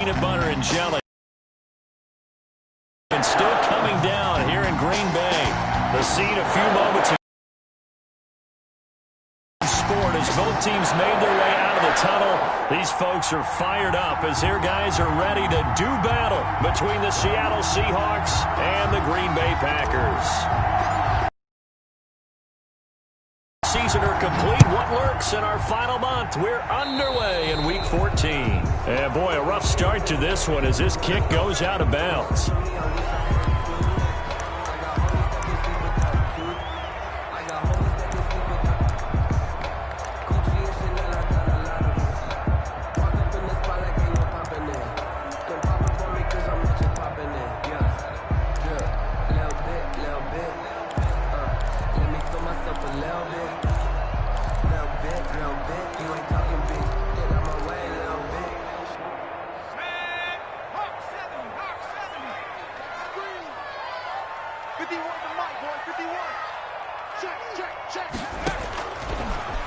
Peanut butter and jelly. And still coming down here in Green Bay. The scene a few moments ago. Sport as both teams made their way out of the tunnel. These folks are fired up as their guys are ready to do battle between the Seattle Seahawks and the Green Bay Packers. Season are complete. What lurks in our final month? We're underway in Week 14. And boy, a rough start to this one as this kick goes out of bounds.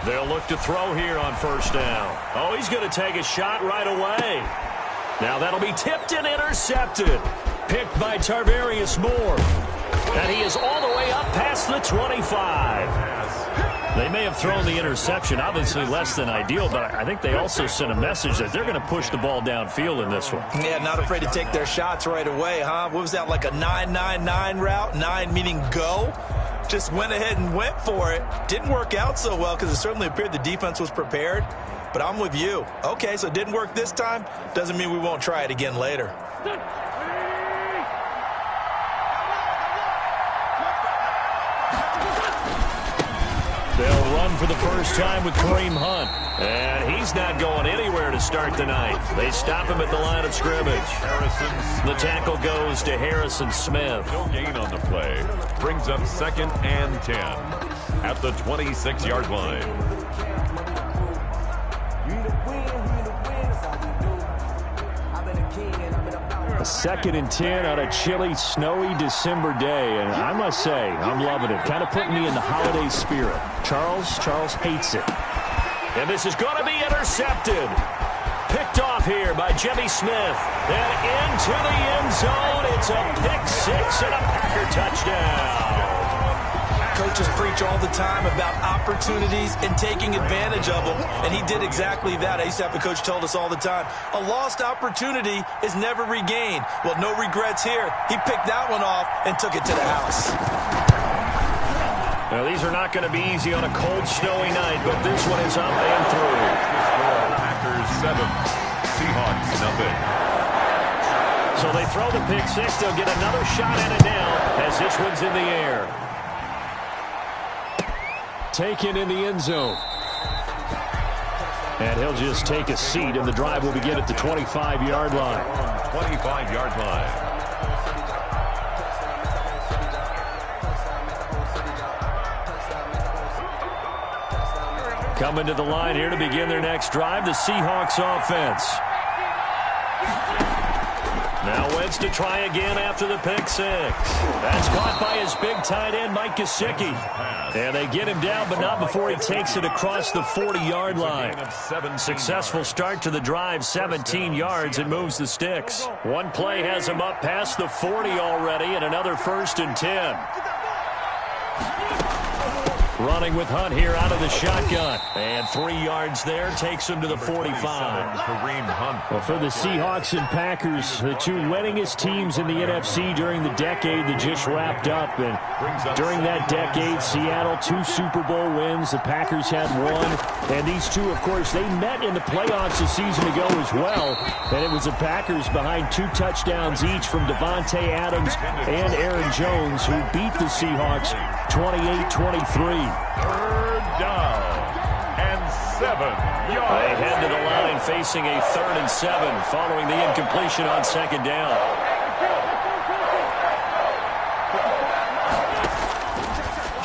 They'll look to throw here on first down. Oh, he's going to take a shot right away. Now that'll be tipped and intercepted. Picked by Tarvarius Moore. And he is all the way up past the 25. They may have thrown the interception, obviously less than ideal, but I think they also sent a message that they're going to push the ball downfield in this one. Yeah, not afraid to take their shots right away, huh? What was that, like a 9-9-9 route? 9 meaning go? Just went ahead and went for it. Didn't work out so well because it certainly appeared the defense was prepared. But I'm with you. Okay, so it didn't work this time. Doesn't mean we won't try it again later. They'll run for the first time with Kareem Hunt. And he's not going anywhere to start the night. They stop him at the line of scrimmage. The tackle goes to Harrison Smith. No gain on the play. Brings up 2nd and 10 at the 26-yard line. A 2nd and 10 on a chilly, snowy December day. And I must say, I'm loving it. Kind of putting me in the holiday spirit. Charles hates it. And this is going to be intercepted. Picked off here by Jimmy Smith. And into the end zone. It's a pick six and a Packer touchdown. Coaches preach all the time about opportunities and taking advantage of them, and he did exactly that. I used to have a coach told us all the time, a lost opportunity is never regained. Well, no regrets here. He picked that one off and took it to the house. Now, these are not going to be easy on a cold, snowy night, but this one is up and through. Packers 7, Seahawks nothing. So they throw the pick six. They'll get another shot at it now as this one's in the air. Taken in the end zone. And he'll just take a seat, and the drive will begin at the 25-yard line. 25-yard line. Coming to the line here to begin their next drive, the Seahawks offense. Now Wentz to try again after the pick six. That's caught by his big tight end, Mike Gesicki. And they get him down, but not before he takes it across the 40-yard line. Successful start to the drive, 17 yards, and moves the sticks. One play has him up past the 40 already, and another 1st and 10. Running with Hunt here out of the shotgun. And 3 yards there takes him to the 45. Kareem Hunt. Well, for the Seahawks and Packers, the two winningest teams in the NFC during the decade that just wrapped up. And during that decade, Seattle 2 Super Bowl wins. The Packers had 1. And these two, of course, they met in the playoffs a season ago as well. And it was the Packers behind 2 touchdowns each from Devontae Adams and Aaron Jones, who beat the Seahawks 28-23. 3rd down and 7 yards. They head to the line facing a 3rd and 7 following the incompletion on 2nd down.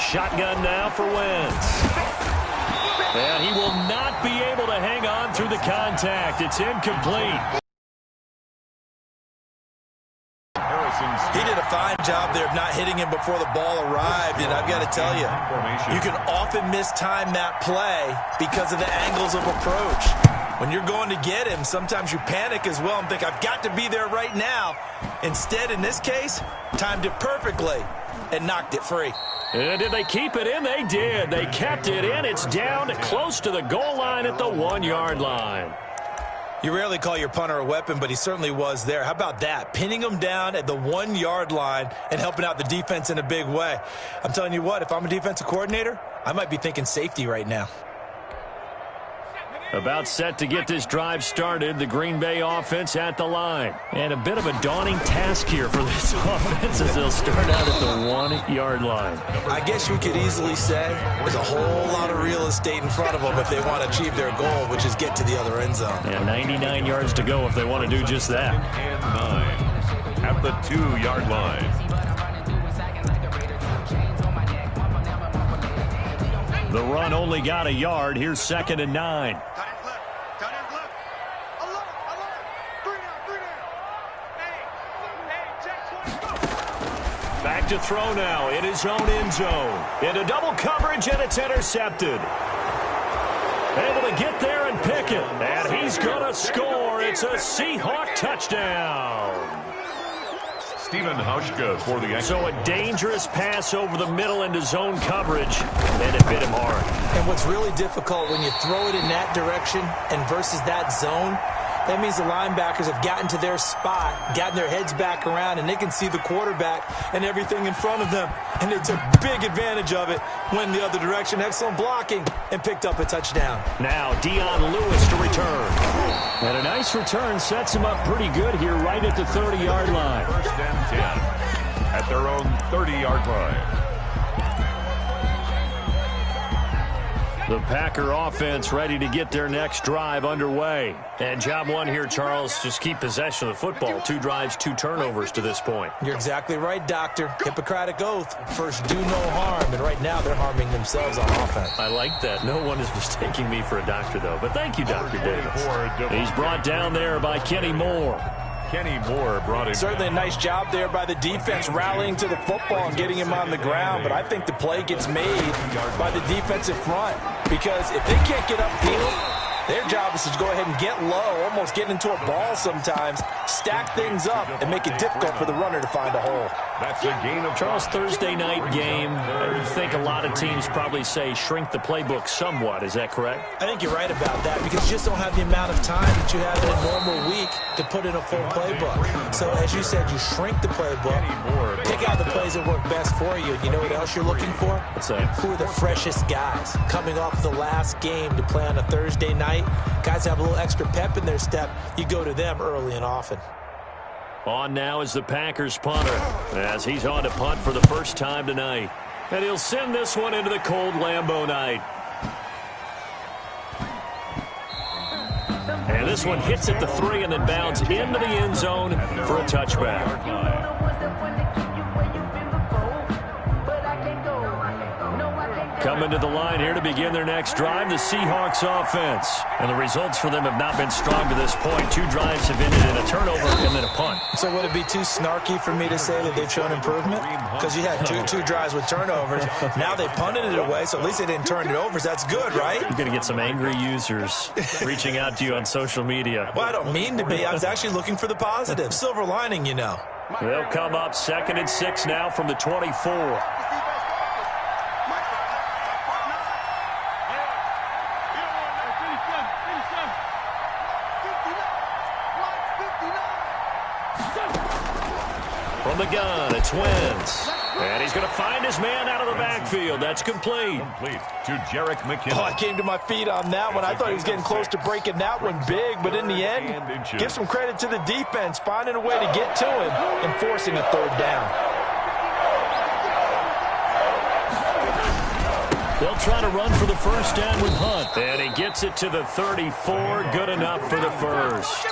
Shotgun now for Wentz. And he will not be able to hang on through the contact. It's incomplete. He did a fine job there of not hitting him before the ball arrived, and I've got to tell you, you can often mistime that play because of the angles of approach. When you're going to get him, sometimes you panic as well and think, I've got to be there right now. Instead, in this case, timed it perfectly and knocked it free. And did they keep it in? They did. They kept it in. It's down close to the goal line at the 1-yard line. You rarely call your punter a weapon, but he certainly was there. How about that? Pinning him down at the 1-yard line and helping out the defense in a big way. I'm telling you what, if I'm a defensive coordinator, I might be thinking safety right now. About set to get this drive started, the Green Bay offense at the line. And a bit of a daunting task here for this offense as they'll start out at the 1-yard line. I guess you could easily say there's a whole lot of real estate in front of them if they want to achieve their goal, which is get to the other end zone. Yeah, 99 yards to go if they want to do just that. And 9 at the 2-yard line. The run only got a yard. Here's 2nd and 9. Back to throw now in his own end zone. Into double coverage, and it's intercepted. Able to get there and pick it. And he's going to score. It's a Seahawk touchdown. Steven Hauschka for the extra. So a dangerous pass over the middle into zone coverage, and it hit him hard. And what's really difficult when you throw it in that direction and versus that zone, that means the linebackers have gotten to their spot, gotten their heads back around, and they can see the quarterback and everything in front of them. And they took big advantage of it, went the other direction, excellent blocking, and picked up a touchdown. Now Dion Lewis to return. And a nice return sets him up pretty good here right at the 30-yard line. 1st and 10 at their own 30-yard line. The Packer offense ready to get their next drive underway. And job one here, Charles, just keep possession of the football. 2 drives, 2 turnovers to this point. You're exactly right, Doctor. Hippocratic oath. First, do no harm. And right now, they're harming themselves on offense. I like that. No one is mistaking me for a doctor, though. But thank you, Dr. Davis. He's brought down there by Kenny Moore. Kenny Moore brought him. Certainly a nice job there by the defense rallying to the football and getting him on the ground. But I think the play gets made by the defensive front. Because if they can't get upfield, their job is to go ahead and get low, almost get into a ball sometimes, stack things up, and make it difficult for the runner to find a hole. That's a gain of Charles, Thursday night game. I think a lot of teams probably say shrink the playbook somewhat. Is that correct? I think you're right about that because you just don't have the amount of time that you have in a normal week to put in a full playbook. So as you said, you shrink the playbook, pick out the plays that work best for you. And you know what else you're looking for? What's that? Who are the freshest guys coming off the last game to play on a Thursday night? Guys have a little extra pep in their step. You go to them early and often. On now is the Packers punter as he's on to punt for the first time tonight. And he'll send this one into the cold Lambeau night. And this one hits at the 3 and then bounds into the end zone for a touchback. Coming to the line here to begin their next drive, the Seahawks offense. And the results for them have not been strong to this point. 2 drives have ended in a turnover and then a punt. So would it be too snarky for me to say that they've shown improvement? Because you had two drives with turnovers. Now they punted it away, so at least they didn't turn it over. So that's good, right? You're going to get some angry users reaching out to you on social media. Well, I don't mean to be. I was actually looking for the positive. Silver lining, you know. They'll come up 2nd and 6 now from the 24. From the gun, it's Wentz. And he's going to find his man out of the backfield. That's complete. Complete to Jerick McKinnon. Oh, I came to my feet on that one. I thought he was getting close to breaking that one big, but in the end, give some credit to the defense, finding a way to get to him and forcing a 3rd down. They'll try to run for the first down with Hunt. And he gets it to the 34. Good enough for the first.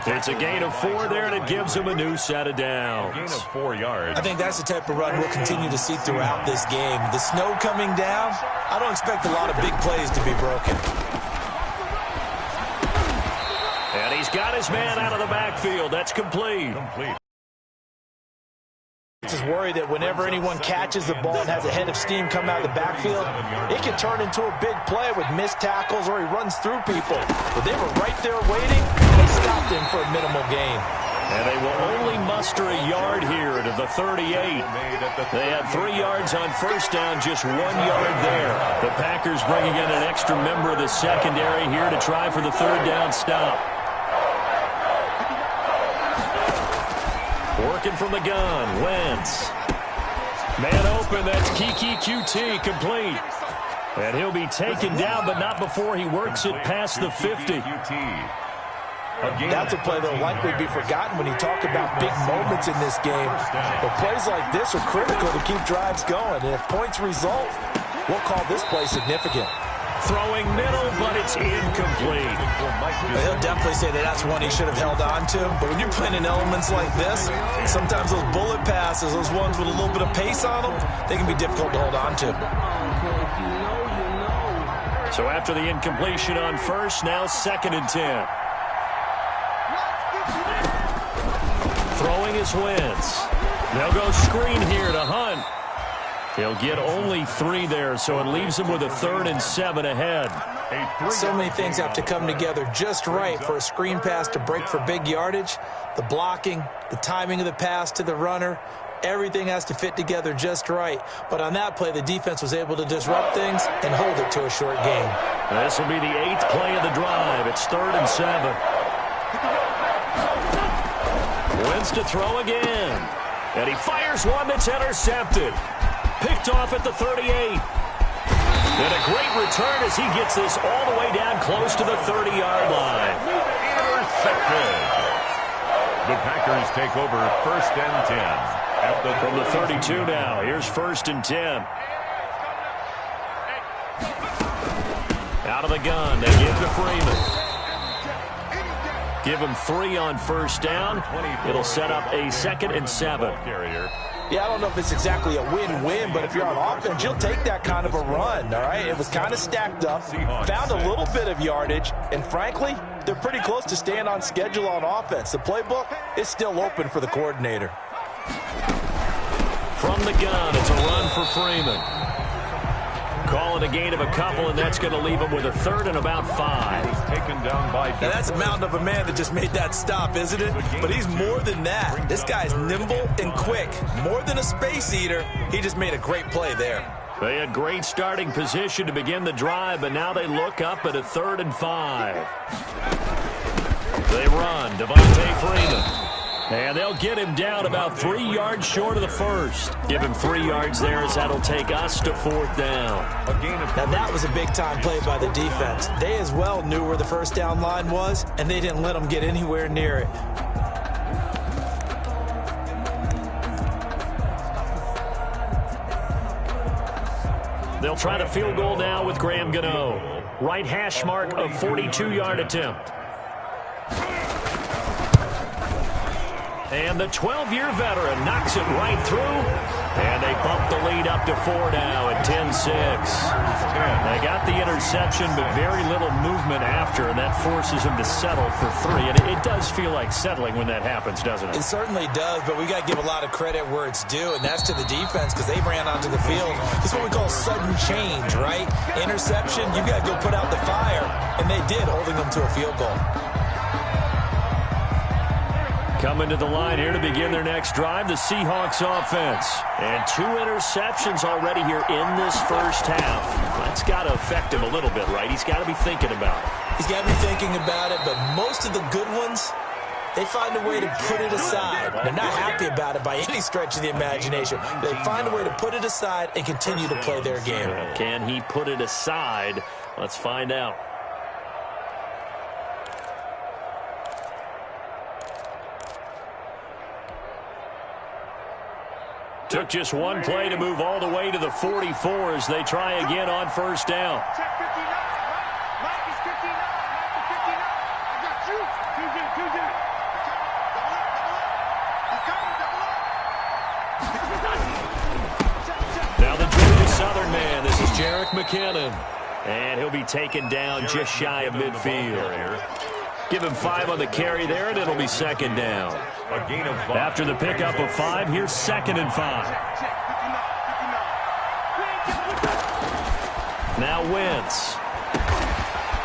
It's a gain of 4 there, and it gives him a new set of downs. Gain of 4 yards. I think that's the type of run we'll continue to see throughout this game. The snow coming down, I don't expect a lot of big plays to be broken. And he's got his man out of the backfield. That's complete. Is worried that whenever anyone catches the ball and has a head of steam come out of the backfield, it can turn into a big play with missed tackles or he runs through people. But they were right there waiting. They stopped him for a minimal gain. And they will only muster a yard here to the 38. They had 3 yards on first down, just 1 yard there. The Packers bringing in an extra member of the secondary here to try for the 3rd down stop. Working from the gun, Wentz. Man open, that's Kiki QT, complete. And he'll be taken down, but not before he works it past the 50. That's a play that will likely be forgotten when you talk about big moments in this game. But plays like this are critical to keep drives going. And if points result, we'll call this play significant. Throwing middle, but it's incomplete. He'll definitely say that that's one he should have held on to. But when you're playing in elements like this, sometimes those bullet passes, those ones with a little bit of pace on them, they can be difficult to hold on to. So after the incompletion on first, now 2nd and 10. Throwing is Wentz. They'll go screen here to Hunt. He'll get only 3 there, so it leaves him with a 3rd and 7 ahead. So many things have to come together just right for a screen pass to break for big yardage. The blocking, the timing of the pass to the runner, everything has to fit together just right. But on that play, the defense was able to disrupt things and hold it to a short gain. This will be the 8th play of the drive. It's 3rd and 7. Wentz to throw again. And he fires one that's intercepted. Picked off at the 38. And a great return as he gets this all the way down close to the 30-yard line. Intercepted. The Packers take over 1st and 10. From the 32 now. Here's 1st and 10. Out of the gun. They give to Freeman. Give him 3 on first down. It'll set up a 2nd and 7. Yeah, I don't know if it's exactly a win-win, but if you're on offense, you'll take that kind of a run, all right? It was kind of stacked up, found a little bit of yardage, and frankly, they're pretty close to staying on schedule on offense. The playbook is still open for the coordinator. From the gun, it's a run for Freeman. Call it a gain of a couple, and that's going to leave him with a 3rd and about 5. Taken down by now that's a mountain of a man that just made that stop, isn't it? But he's more than that. This guy's nimble and quick. More than a space eater, he just made a great play there. They had great starting position to begin the drive, but now they look up at a 3rd and 5. They run. Devontae Freeman. And they'll get him down about 3 yards short of the 1st. Give him 3 yards there as that'll take us to 4th down. Now that was a big-time play by the defense. They as well knew where the first down line was, and they didn't let them get anywhere near it. They'll try to field goal now with Graham Gano. Right hash mark of 42-yard attempt. And the 12-year veteran knocks it right through. And they bump the lead up to 4 now at 10-6. They got the interception, but very little movement after, and that forces them to settle for 3. And it does feel like settling when that happens, doesn't it? It certainly does, but we got to give a lot of credit where it's due, and that's to the defense because they ran onto the field. This is what we call sudden change, right? Interception, you got to go put out the fire, and they did, holding them to a field goal. Coming to the line here to begin their next drive, the Seahawks offense. And 2 interceptions already here in this first half. That's got to affect him a little bit, right? He's got to be thinking about it. He's got to be thinking about it, but most of the good ones, they find a way to put it aside. They're not happy about it by any stretch of the imagination. They find a way to put it aside and continue to play their game. Can he put it aside? Let's find out. Took just one play to move all the way to the 44 as they try again on first down. Now the Georgia Southern man, this is Jerick McKinnon. And he'll be taken down just shy of midfield. Give him 5 on the carry there, and it'll be second down. A gain of 5. After the pickup of 5, here's 2nd and 5. Now Wentz.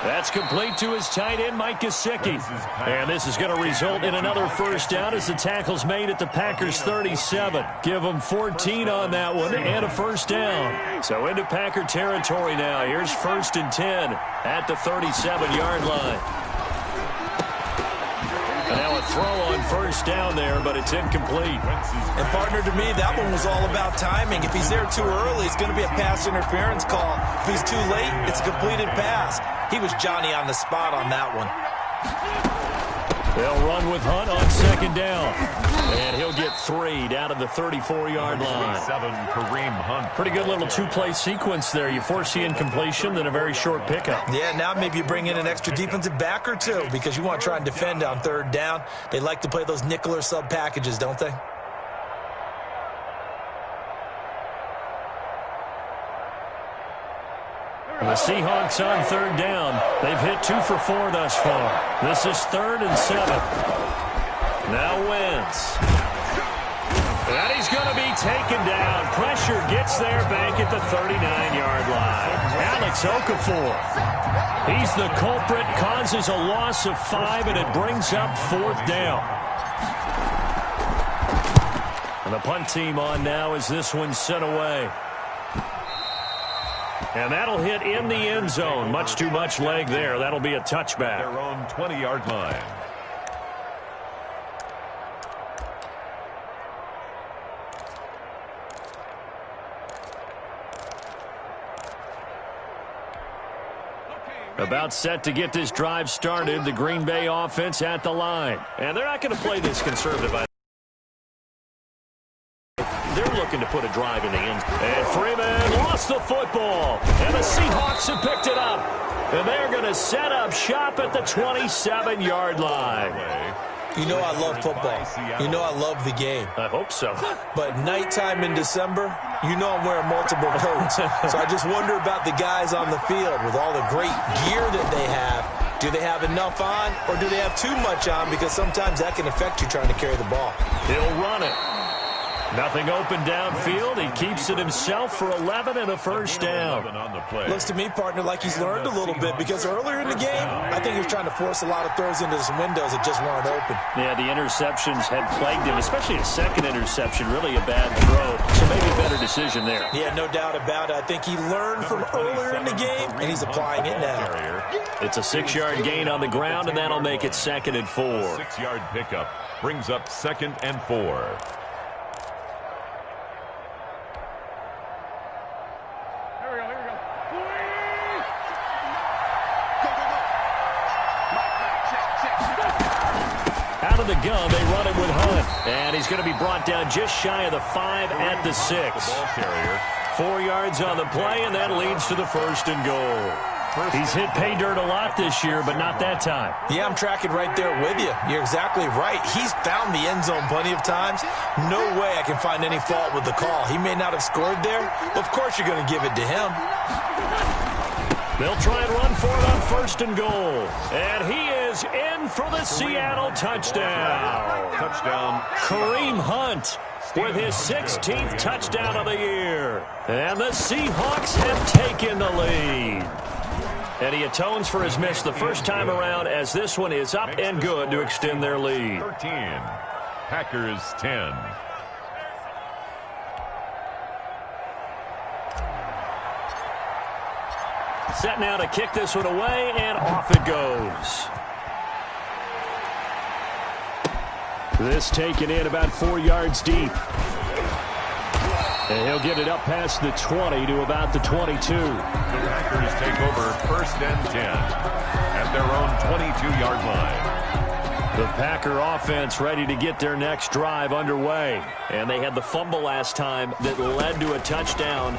That's complete to his tight end, Mike Gesicki. And this is going to result in another first down as the tackle's made at the Packers' 37. Give them 14 on that one and a first down. So into Packer territory now. Here's 1st and 10 at the 37-yard line. And now a throw on first down there, but it's incomplete. And, partner, to me, that one was all about timing. If he's there too early, it's going to be a pass interference call. If he's too late, it's a completed pass. He was Johnny on the spot on that one. They'll run with Hunt on 2nd down. And he'll get 3 down to the 34-yard line. 7, Kareem Hunt. Pretty good little 2-play sequence there. You force the incompletion, then a very short pickup. Yeah, now maybe you bring in an extra defensive back or two because you want to try and defend on 3rd down. They like to play those nickel or sub packages, don't they? The Seahawks on 3rd down. They've hit 2 for 4 thus far. This is 3rd and 7. Now Wentz. And he's going to be taken down. Pressure gets there back at the 39-yard line. Alex Okafor. He's the culprit, causes a loss of 5, and it brings up 4th down. And the punt team on now as this one's sent away. And that'll hit in the end zone. Much too much leg there. That'll be a touchback. Their own 20-yard line. About set to get this drive started. The Green Bay offense at the line. And they're not going to play this conservative. They're looking to put a drive in the end. And Freeman lost the football. And the Seahawks have picked it up. And they're going to set up shop at the 27-yard line. You know I love football. You know I love the game. I hope so. But nighttime in December, you know I'm wearing multiple coats. So I just wonder about the guys on the field with all the great gear that they have. Do they have enough on, or do they have too much on? Because sometimes that can affect you trying to carry the ball. He'll run it. Nothing open downfield. He keeps it himself for 11 and a first down. Looks to me, partner, like he's learned a little bit because earlier in the game, I think he was trying to force a lot of throws into some windows that just weren't open. Yeah, the interceptions had plagued him, especially a second interception, really a bad throw. So maybe a better decision there. Yeah, no doubt about it. I think he learned from earlier in the game, and he's applying it now. It's a 6-yard gain on the ground, and that'll make it 2nd and 4. 6-yard pickup brings up 2nd and 4. Out of the gun, they run it with Hunt. And he's going to be brought down just shy of the 5 at the 6. Ball carrier. 4 yards on the play, and that leads to the 1st and goal. He's hit pay dirt a lot this year, but not that time. Yeah, I'm tracking right there with you. You're exactly right. He's found the end zone plenty of times. No way I can find any fault with the call. He may not have scored there, but of course you're going to give it to him. They'll try and run for it on 1st and goal. And he is in for the Seattle touchdown. Touchdown. Kareem Hunt with his 16th touchdown of the year. And the Seahawks have taken the lead. And he atones for his miss the first time around as this one is up and good to extend their lead. 13. Packers 10. Set now to kick this one away, and off it goes. This taken in about 4 yards deep. And he'll get it up past the 20 to about the 22. The Packers take over 1st and 10 at their own 22-yard line. The Packer offense ready to get their next drive underway. And they had the fumble last time that led to a touchdown.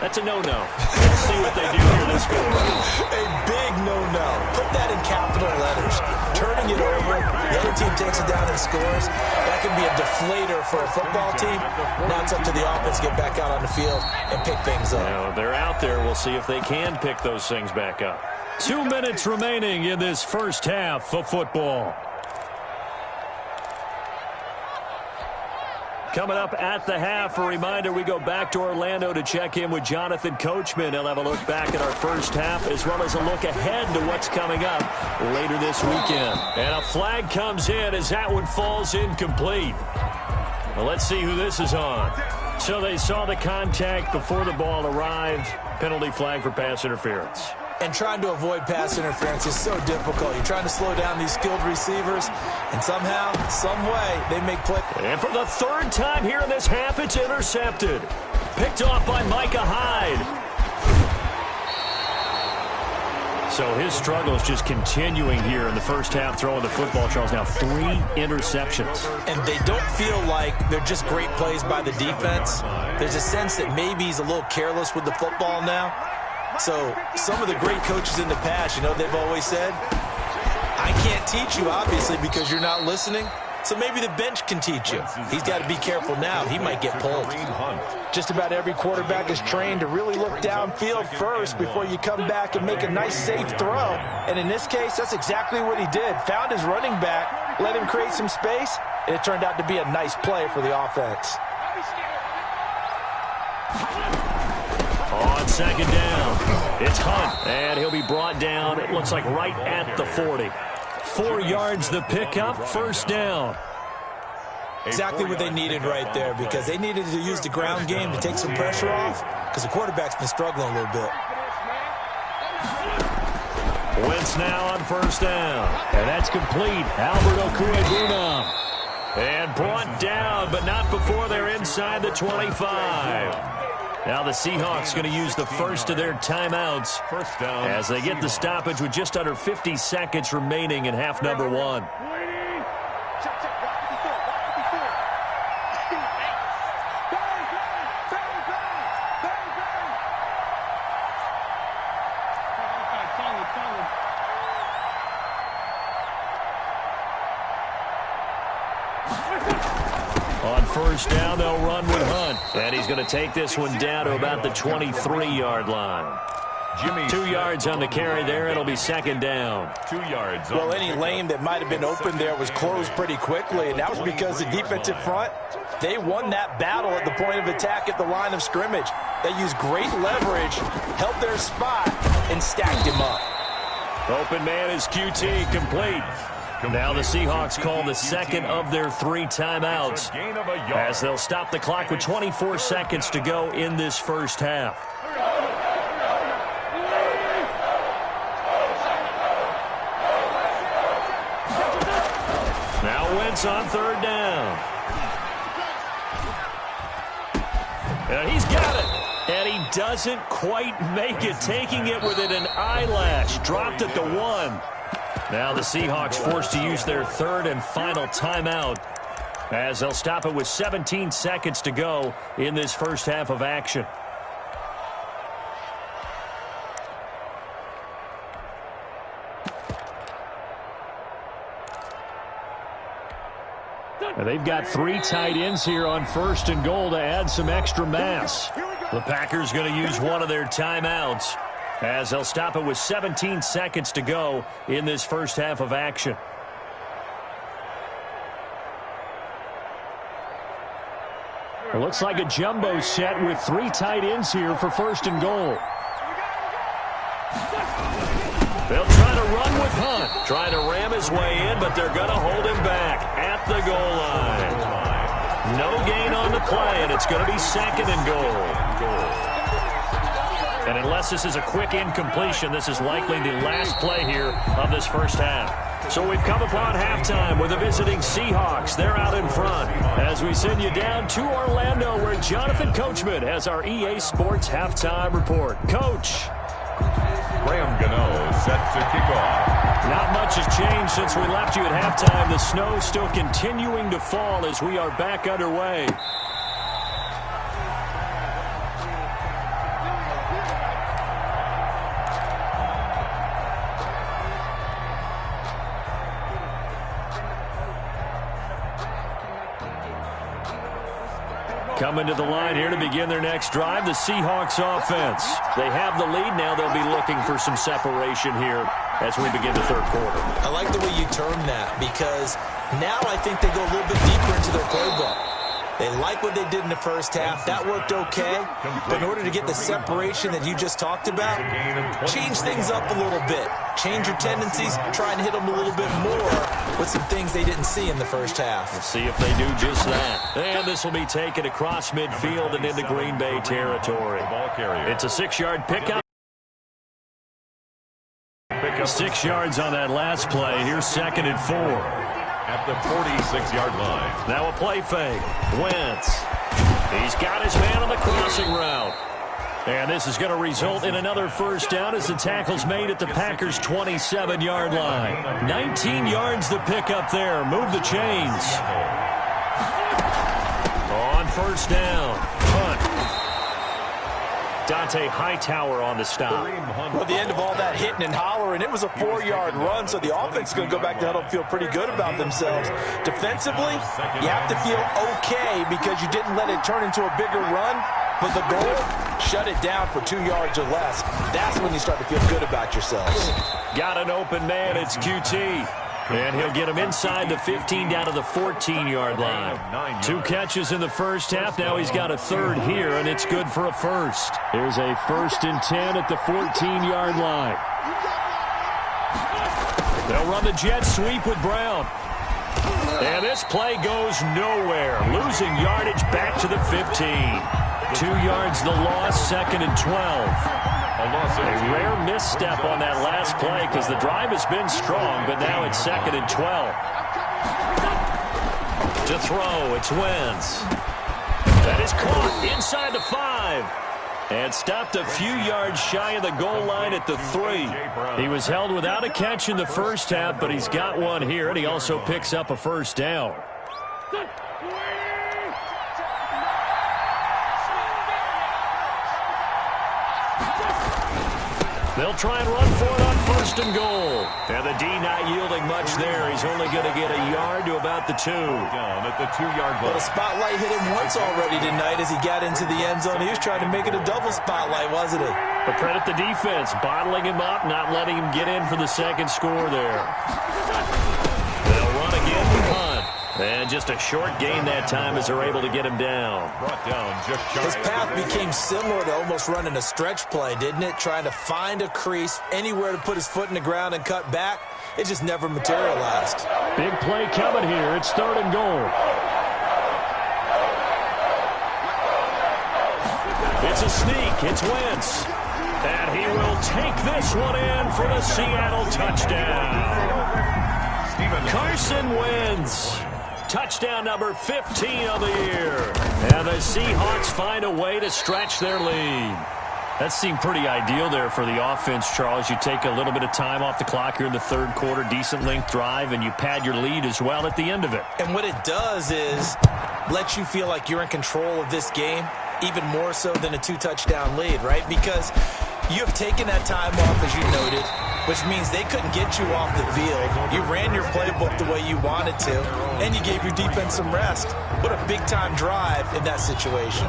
That's a no-no. Let's see what they do here this go. A big no-no. Put that in capital letters. Turning it over, the other team takes it down and scores. That can be a deflator for a football team. Now it's up to the offense to get back out on the field and pick things up. They're out there. We'll see if they can pick those things back up. 2 minutes remaining in this first half of football. Coming up at the half, a reminder, we go back to Orlando to check in with Jonathan Coachman. He'll have a look back at our first half as well as a look ahead to what's coming up later this weekend. And a flag comes in as that one falls incomplete. Well, let's see who this is on. So they saw the contact before the ball arrived. Penalty flag for pass interference. And trying to avoid pass interference is so difficult. You're trying to slow down these skilled receivers, and somehow, some way, they make play. And for the third time here in this half, it's intercepted. Picked off by Micah Hyde. So his struggle is just continuing here in the first half, throwing the football. Charles, now 3 interceptions. And they don't feel like they're just great plays by the defense. There's a sense that maybe he's a little careless with the football now. So some of the great coaches in the past, you know, they've always said, I can't teach you, obviously, because you're not listening. So maybe the bench can teach you. He's got to be careful now. He might get pulled. Just about every quarterback is trained to really look downfield first before you come back and make a nice, safe throw. And in this case, that's exactly what he did. Found his running back, let him create some space, and it turned out to be a nice play for the offense. On second down, it's Hunt, and he'll be brought down, it looks like right at the 40. 4 yards the pickup, first down. Exactly what they needed right there, because they needed to use the ground game to take some pressure off, because the quarterback's been struggling a little bit. Wentz now on first down, and that's complete. Albert Okwuegbunam. And brought down, but not before they're inside the 25. Now the Seahawks going to use the first of their timeouts First down, as they get the stoppage with just under 50 seconds remaining in half number 1. On first down, they'll run with Hunt. And he's going to take this one down to about the 23-yard line. 2 yards on the carry there. It'll be second down. 2 yards. Well, any lane that might have been open there was closed pretty quickly, and that was because the defensive front, they won that battle at the point of attack at the line of scrimmage. They used great leverage, held their spot, and stacked him up. Open man is QT, complete. Now the Seahawks call the second of their 3 timeouts as they'll stop the clock with 24 seconds to go in this first half. Now Wentz on third down. And he's got it. And he doesn't quite make it, taking it within an eyelash. Dropped at the 1. Now the Seahawks forced to use their third and final timeout as they'll stop it with 17 seconds to go in this first half of action. And they've got 3 tight ends here on first and goal to add some extra mass. The Packers going to use one of their timeouts as they'll stop it with 17 seconds to go in this first half of action. It looks like a jumbo set with 3 tight ends here for first and goal. They'll try to run with Hunt, trying to ram his way in, but they're going to hold him back at the goal line. No gain on the play, and it's going to be second and goal. And unless this is a quick incompletion, this is likely the last play here of this first half. So we've come upon halftime with the visiting Seahawks. They're out in front as we send you down to Orlando, where Jonathan Coachman has our EA Sports halftime report. Coach. Graham Gano set to kick off. Not much has changed since we left you at halftime. The snow still continuing to fall as we are back underway. Coming to the line here to begin their next drive, the Seahawks offense. They have the lead. Now they'll be looking for some separation here as we begin the third quarter. I like the way you term that, because now I think they go a little bit deeper into their playbook. They like what they did in the first half. That worked okay. But in order to get the separation that you just talked about, change things up a little bit. Change your tendencies. Try and hit them a little bit more with some things they didn't see in the first half. We'll see if they do just that. And this will be taken across midfield and into Green Bay territory. It's a 6-yard pickup. 6 yards on that last play. Here's 2nd and 4. At the 46-yard line. Now a play fake. Wentz. He's got his man on the crossing route. And this is going to result in another first down as the tackle's made at the Packers' 27-yard line. 19 yards the pickup there. Move the chains. On first down. Punt. Dante Hightower on the stop. Well, the end of all that hitting and hollering, it was a 4-yard run, so the offense is going to go back to huddle and feel pretty good about themselves. Defensively, you have to feel okay because you didn't let it turn into a bigger run, but the goal, shut it down for 2 yards or less. That's when you start to feel good about yourselves. Got an open man, it's QT. And he'll get him inside the 15 down to the 14-yard line. 2 catches in the first half. Now he's got a third here, and it's good for a first. Here's a 1st and 10 at the 14-yard line. They'll run the jet sweep with Brown. And this play goes nowhere. Losing yardage back to the 15. 2 yards the loss, 2nd and 12. A rare misstep on that last play because the drive has been strong, but now it's 2nd and 12. To throw, it's Wentz. That is caught inside the 5. And stopped a few yards shy of the goal line at the 3. He was held without a catch in the first half, but he's got one here, and he also picks up a first down. They'll try and run for it on 1st and goal. And the D not yielding much there. He's only going to get a yard to about the 2. Down at the 2-yard line. Well, the spotlight hit him once already tonight as he got into the end zone. He was trying to make it a double spotlight, wasn't he? But credit the defense, bottling him up, not letting him get in for the second score there. They'll run again to punt. And just a short gain that time as they're able to get him down. Brought down just shy. His path became similar to almost running a stretch play, didn't it? Trying to find a crease, anywhere to put his foot in the ground and cut back. It just never materialized. Big play coming here. It's 3rd and goal. It's a sneak. It's Wentz. And he will take this one in for the Seattle touchdown. Carson Wentz. Touchdown number 15 of the year. And the Seahawks find a way to stretch their lead. That seemed pretty ideal there for the offense, Charles. You take a little bit of time off the clock here in the third quarter, decent length drive, and you pad your lead as well at the end of it. And what it does is let you feel like you're in control of this game, even more so than a 2-touchdown lead, right? Because you have taken that time off, as you noted, which means they couldn't get you off the field. You ran your playbook the way you wanted to, and you gave your defense some rest. What a big-time drive in that situation.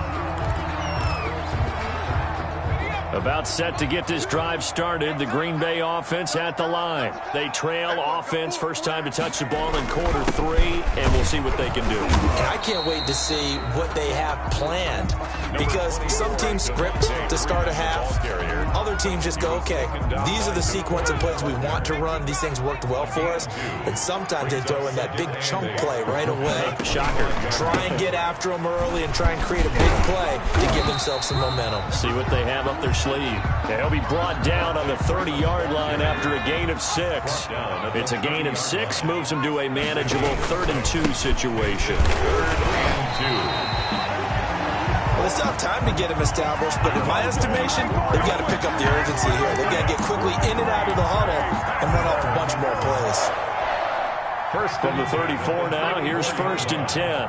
About set to get this drive started. The Green Bay offense at the line. They trail offense. First time to touch the ball in quarter 3, and we'll see what they can do. And I can't wait to see what they have planned, because some teams script to start a half. Other teams just go, okay, these are the sequence of plays we want to run. These things worked well for us. And sometimes they throw in that big chunk play right away. Shocker. Try and get after them early and try and create a big play to give themselves some momentum. See what they have up their sleeve. They'll be brought down on the 30-yard line after a gain of 6. It's a gain of 6, moves them to a manageable 3rd and 2 situation. 3rd and 2. Well, they still have time to get him established, but in my estimation, they've got to pick up the urgency here. They've got to get quickly in and out of the huddle and run off a bunch more plays. First from the 34 now, here's 1st and 10.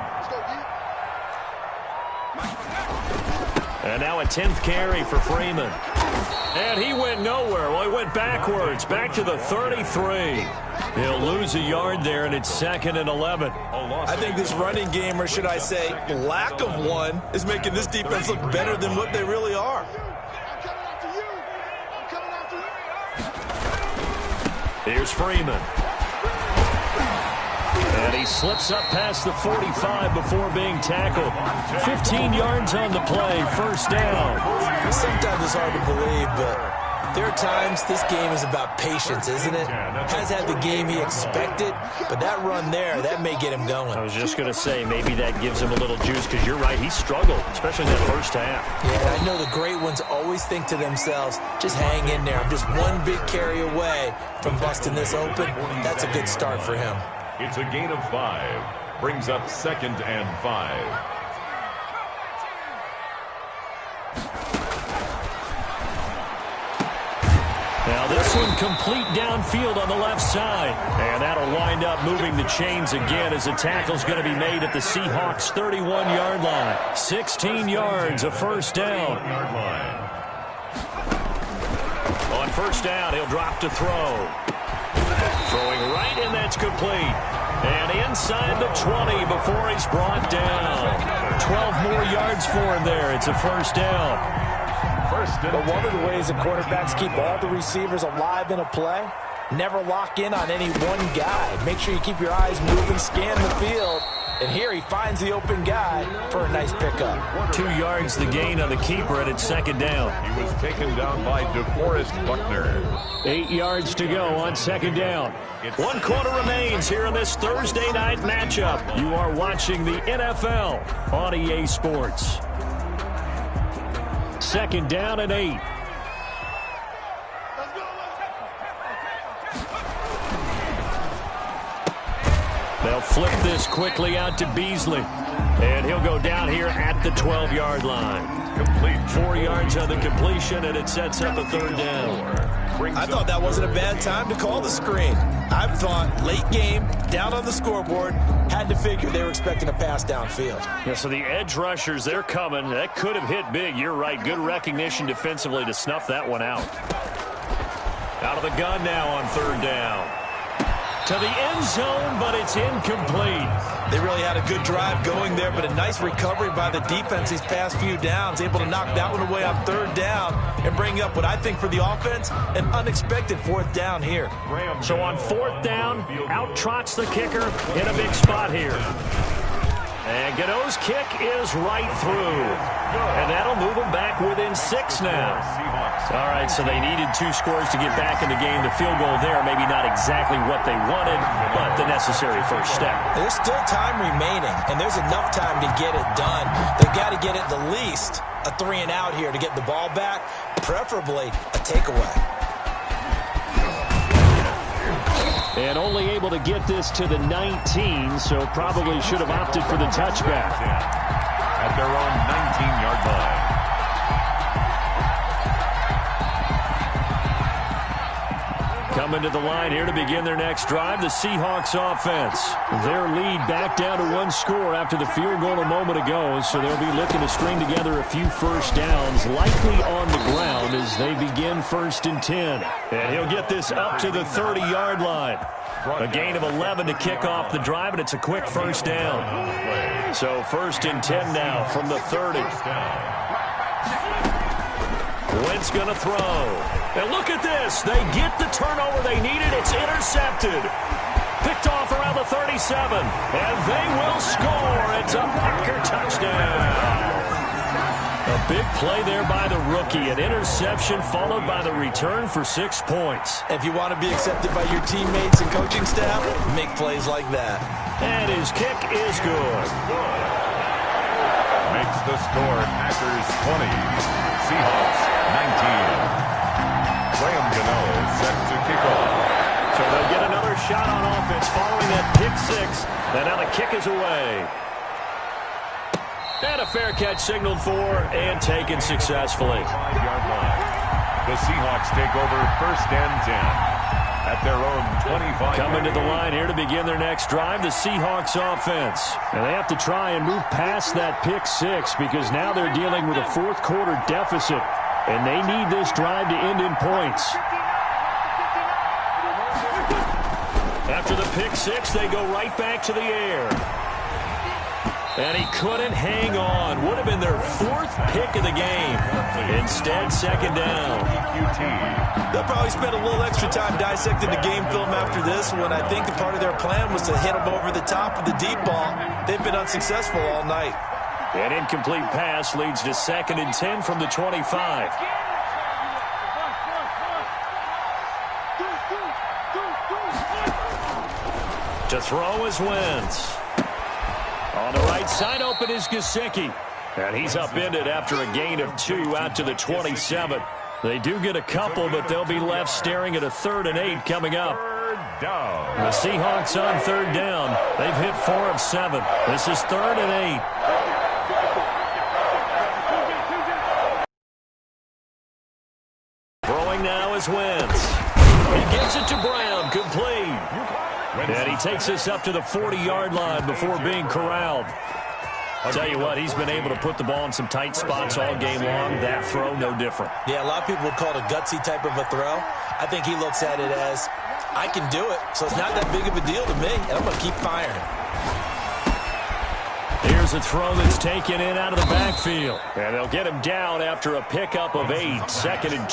And now a 10th carry for Freeman. And he went nowhere. Well, he went backwards, back to the 33. He'll lose a yard there, and it's 2nd and 11. I think this running game, or should I say lack of one, is making this defense look better than what they really are. Here's Freeman. And he slips up past the 45 before being tackled. 15 yards on the play, 1st down. Sometimes it's hard to believe, but there are times this game is about patience, isn't it? Has had the game he expected, but that run there, that may get him going. I was just going to say, maybe that gives him a little juice, because you're right, he struggled, especially in that first half. Yeah, I know the great ones always think to themselves, just hang in there. I'm just one big carry away from busting this open. That's a good start for him. It's a gain of 5. Brings up 2nd and 5. Now this one complete downfield on the left side. And that'll wind up moving the chains again as a tackle's going to be made at the Seahawks' 31-yard line. 16 yards, a 1st down. On 1st down, he'll drop to throw. Throwing right, and that's complete. And inside the 20 before he's brought down. 12 more yards for him there. It's a 1st down. But one of the ways that quarterbacks keep all the receivers alive in a play, never lock in on any one guy. Make sure you keep your eyes moving, scan the field. And here he finds the open guy for a nice pickup. 2 yards the gain on the keeper, and it's 2nd down. He was taken down by DeForest Buckner. 8 yards to go on 2nd down. 1 quarter remains here in this Thursday night matchup. You are watching the NFL on EA Sports. 2nd down and 8. They'll flip this quickly out to Beasley. And he'll go down here at the 12-yard line. Complete. 4 yards on the completion, and it sets up a 3rd down. I thought that wasn't a bad time to call the screen. I thought late game, down on the scoreboard, had to figure they were expecting a pass downfield. Yeah, so the edge rushers, they're coming. That could have hit big. You're right. Good recognition defensively to snuff that one out. Out of the gun now on 3rd down. To the end zone, but it's incomplete. They really had a good drive going there, but a nice recovery by the defense these past few downs, able to knock that one away on 3rd down and bring up what I think for the offense, an unexpected 4th down here. So on 4th down, out trots the kicker in a big spot here. And Godot's kick is right through. And that'll move them back within 6 now. All right, so they needed 2 scores to get back in the game. The field goal there, maybe not exactly what they wanted, but the necessary first step. There's still time remaining, and there's enough time to get it done. They've got to get at the least a 3 and out here to get the ball back, preferably a takeaway. And only able to get this to the 19, so probably should have opted for the touchback. At their own 19-yard line. Coming to the line here to begin their next drive, the Seahawks offense. Their lead back down to 1 score after the field goal a moment ago, so they'll be looking to string together a few first downs, likely on the ground as they begin 1st and 10. And he'll get this up to the 30-yard line. A gain of 11 to kick off the drive, and it's a quick first down. So 1st and 10 now from the 30. Wentz going to throw. And look at this. They get the turnover they needed. It's intercepted. Picked off around the 37. And they will score. It's a Packer touchdown. A big play there by the rookie. An interception followed by the return for 6 points. If you want to be accepted by your teammates and coaching staff, make plays like that. And his kick is good. Makes the score Packers 20. Seahawks 19. Graham Gano set to kick off. So they'll get another shot on offense following that pick 6. And now the kick is away. And a fair catch signaled for and taken successfully. 5-yard line. The Seahawks take over 1st and 10. at their own 25. Coming to the line here to begin their next drive, the Seahawks offense. And they have to try and move past that pick six because now they're dealing with a fourth quarter deficit. And they need this drive to end in points. After the pick six, they go right back to the air. And he couldn't hang on. Would have been their fourth pick of the game. Instead, second down. They'll probably spend a little extra time dissecting the game film after this one. I think the part of their plan was to hit them over the top of the deep ball. They've been unsuccessful all night. An incomplete pass leads to 2nd and 10 from the 25. To throw is Wentz. On the right side open is Gesicki. And he's upended after a gain of 2 out to the 27. They do get a couple, but they'll be left staring at a 3rd and 8 coming up. The Seahawks on 3rd down. They've hit 4 of 7. This is 3rd and 8. Throwing now is Wentz. He gives it to Brown, complete. And he takes us up to the 40-yard line before being corralled. I'll tell you what, he's been able to put the ball in some tight spots all game long. That throw, no different. Yeah, a lot of people would call it a gutsy type of a throw. I think he looks at it as, I can do it, so it's not that big of a deal to me, and I'm going to keep firing. Here's a throw that's taken in out of the backfield. And they'll get him down after a pickup of 8, 2nd and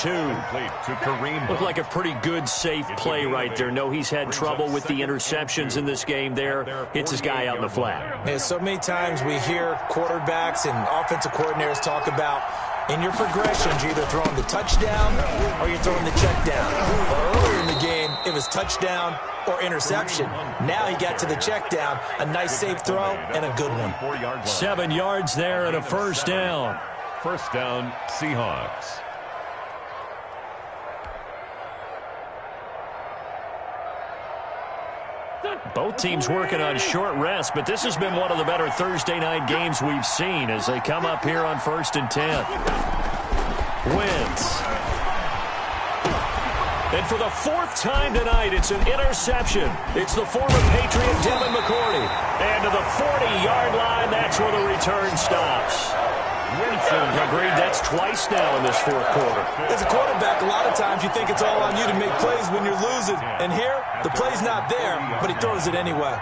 2. Looked like a pretty good, safe play right there. No, he's had trouble with the interceptions in this game there. Hits his guy out in the flat. Yeah, so many times we hear quarterbacks and offensive coordinators talk about in your progressions, you're either throwing the touchdown or you're throwing the check down. Well, earlier in the game, it was touchdown or interception. Now he got to the check down, a nice safe throw and a good one. 7 yards there and a first down. First down, Seahawks. Both teams working on short rest, but this has been one of the better Thursday night games we've seen as they come up here on 1st and 10. Wentz. And for the 4th time tonight, it's an interception. It's the former Patriot Devin McCourty. And to the 40-yard line, that's where the return stops. Agreed, that's twice now in this 4th quarter. As a quarterback, a lot of times you think it's all on you to make plays when you're losing. And here, the play's not there, but he throws it anyway.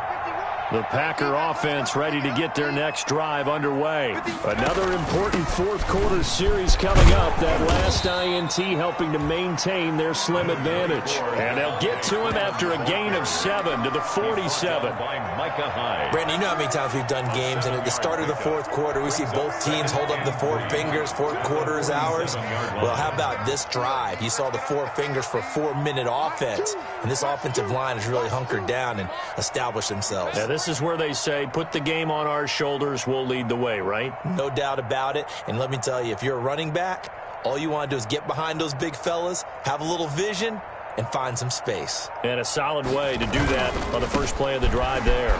The Packer offense ready to get their next drive underway. Another important 4th quarter series coming up. That last INT helping to maintain their slim advantage. And they'll get to him after a gain of 7 to the 47. Brandon, you know how many times we've done games, and at the start of the 4th quarter, we see both teams hold up the 4 fingers, 4th quarter is ours. Well, how about this drive? You saw the 4 fingers for a 4-minute offense, and this offensive line has really hunkered down and established themselves. Now, this is where they say, put the game on our shoulders, we'll lead the way, right? No doubt about it. And let me tell you, if you're a running back, all you want to do is get behind those big fellas, have a little vision, and find some space. And a solid way to do that on the first play of the drive there.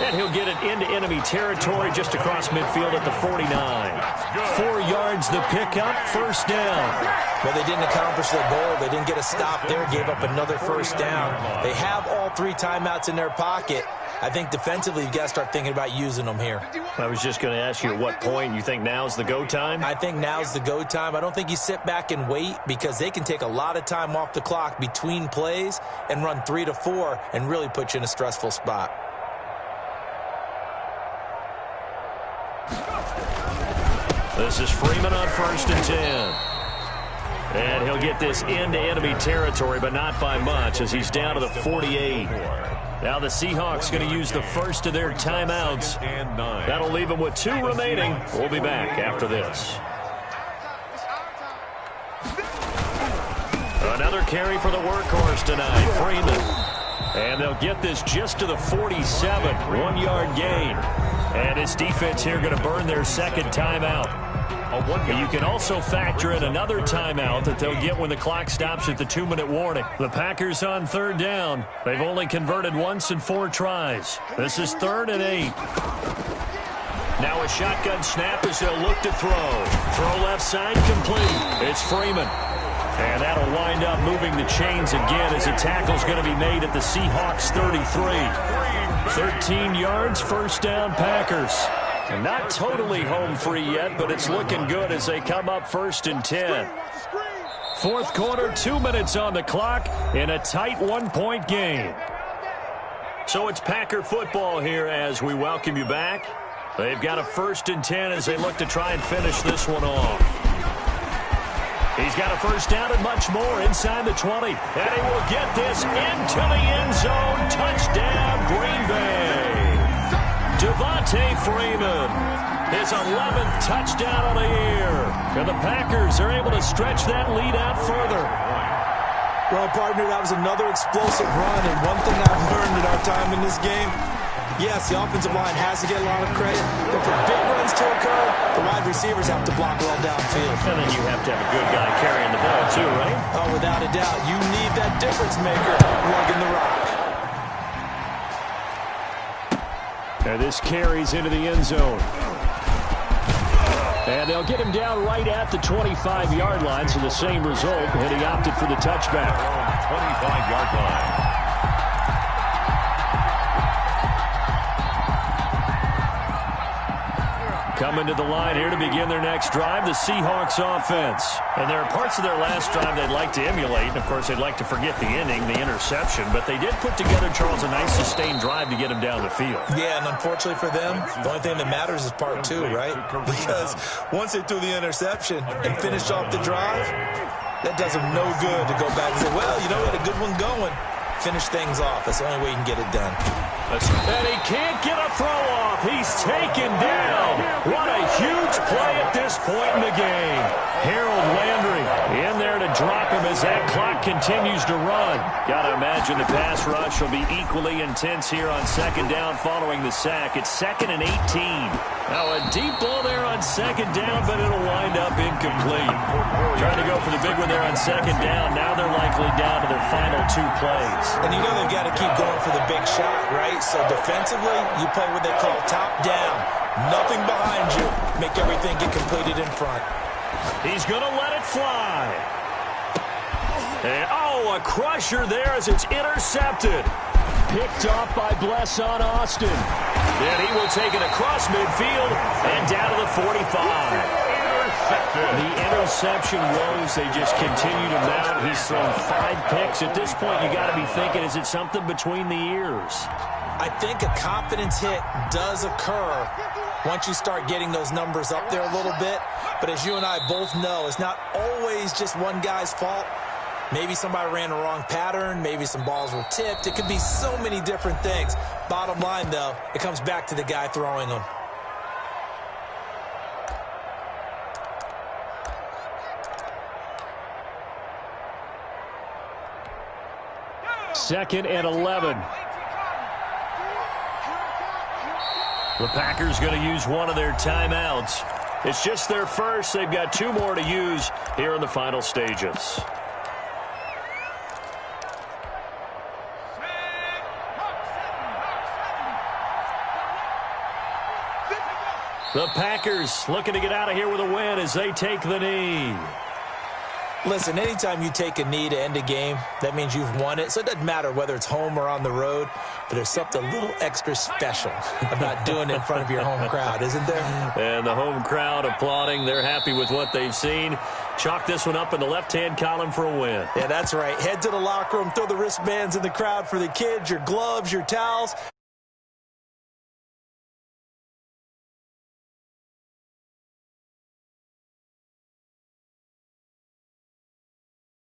And he'll get it into enemy territory just across midfield at the 49. 4 yards the pickup, first down. Well, they didn't accomplish their goal. They didn't get a stop there, gave up another first down. They have all 3 timeouts in their pocket. I think defensively you've got to start thinking about using them here. I was just going to ask you at what point you think now's the go time? I think now's the go time. I don't think you sit back and wait because they can take a lot of time off the clock between plays and run 3 to 4 and really put you in a stressful spot. This is Freeman on 1st and 10. And he'll get this into enemy territory, but not by much as he's down to the 48. Now the Seahawks going to use the first of their timeouts. That'll leave them with 2 remaining. We'll be back after this. Another carry for the workhorse tonight, Freeman. And they'll get this just to the 47, 1-yard gain. And this defense here going to burn their 2nd timeout. But you can also factor in another timeout that they'll get when the clock stops at the 2-minute warning. The Packers on 3rd down. They've only converted once in 4 tries. This is 3rd and 8. Now a shotgun snap as they'll look to throw. Throw left side complete. It's Freeman. And that'll wind up moving the chains again as a tackle's going to be made at the Seahawks 33. 13 yards, first down Packers. And not totally home free yet, but it's looking good as they come up 1st and 10. Fourth quarter, 2 minutes on the clock in a tight one-point game. So it's Packer football here as we welcome you back. They've got a 1st and 10 as they look to try and finish this one off. He's got a first down and much more inside the 20. And he will get this into the end zone. Touchdown, Green Bay. Devontae Freeman, his 11th touchdown of the year. And the Packers are able to stretch that lead out further. Well, partner, that was another explosive run. And one thing I've learned in our time in this game, yes, the offensive line has to get a lot of credit, but for big runs to occur, the wide receivers have to block well downfield. And then you have to have a good guy carrying the ball too, right? Oh, without a doubt. You need that difference maker lugging the rock. And this carries into the end zone. And they'll get him down right at the 25-yard line, so the same result, and he opted for the touchback. 25-yard line. Coming to the line here to begin their next drive, the Seahawks offense. And there are parts of their last drive they'd like to emulate. And, of course, they'd like to forget the inning, the interception. But they did put together, Charles, a nice sustained drive to get him down the field. Yeah, and unfortunately for them, the only thing that matters is part 2, right? Because once they threw the interception and finished off the drive, that does them no good to go back and say, well, you know, we had a good one going. Finish things off. That's the only way you can get it done. And he can't get a throw off. He's taken down. What a huge play at this point in the game. Harold Landry in there to drop him as that clock continues to run. Got to imagine the pass rush will be equally intense here on 2nd down following the sack. It's 2nd and 18. Now a deep ball there on 2nd down, but it'll wind up incomplete. Trying to go for the big one there on 2nd down. Now they're likely down to their final 2 plays. And you know they've got to keep going for the big shot, right? So defensively, you play what they call top down. Nothing behind you. Make everything get completed in front. He's going to let it fly. And, oh, a crusher there as it's intercepted. Picked off by Blesson Austin. Then he will take it across midfield and down to the 45. The interception woes, they just continue to mount. He's thrown 5 picks. At this point, you got to be thinking, is it something between the ears? I think a confidence hit does occur once you start getting those numbers up there a little bit. But as you and I both know, it's not always just one guy's fault. Maybe somebody ran the wrong pattern. Maybe some balls were tipped. It could be so many different things. Bottom line, though, it comes back to the guy throwing them. Second and 11. The Packers going to use one of their timeouts. It's just their first. They've got 2 more to use here in the final stages. The Packers looking to get out of here with a win as they take the knee. Listen, anytime you take a knee to end a game, that means you've won it. So it doesn't matter whether it's home or on the road, but there's something a little extra special about doing it in front of your home crowd, isn't there? And the home crowd applauding. They're happy with what they've seen. Chalk this one up in the left-hand column for a win. Yeah, that's right. Head to the locker room, throw the wristbands in the crowd for the kids, your gloves, your towels.